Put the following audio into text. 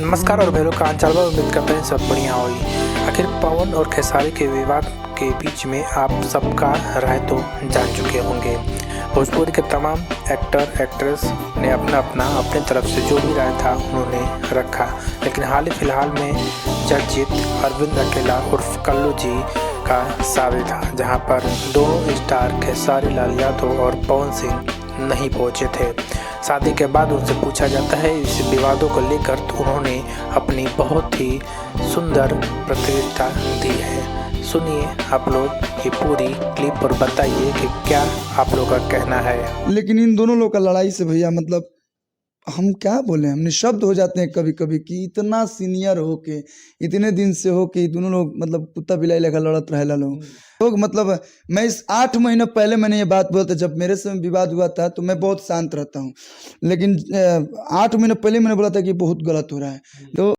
नमस्कार और भैरव का अंचलवा उम्मीद करते हैं सब बढ़िया होगी। आखिर पवन और खेसारी के विवाद के बीच में आप सबका राय तो जान चुके होंगे। भोजपुरी के तमाम एक्टर एक्ट्रेस ने अपने तरफ से जो भी राय था उन्होंने रखा, लेकिन हाल ही फिलहाल में चर्चित अरविंद अकेला उर्फ कल्लू जी का शादी था, जहां पर दोनों स्टार खेसारी लाल यादव और पवन सिंह नहीं पहुंचे थे। शादी के बाद उनसे पूछा जाता है इस विवादों को लेकर, तो उन्होंने अपनी बहुत ही सुंदर प्रतिक्रिया दी है। सुनिए आप लोग ये पूरी क्लिप और बताइए कि क्या आप लोग का कहना है। लेकिन इन दोनों लोग का लड़ाई से भैया मतलब हम क्या बोले, हम निशब्द हो जाते हैं कभी कभी कि इतना सीनियर हो के इतने दिन से हो के दोनों लोग मतलब कुत्ता बिलाई लेकर लड़त रहे लोग मतलब मैं इस 8 महीने पहले मैंने ये बात बोला था, जब मेरे से विवाद हुआ था तो मैं बहुत शांत रहता हूँ, लेकिन 8 महीने पहले मैंने बोला था कि बहुत गलत हो रहा है। तो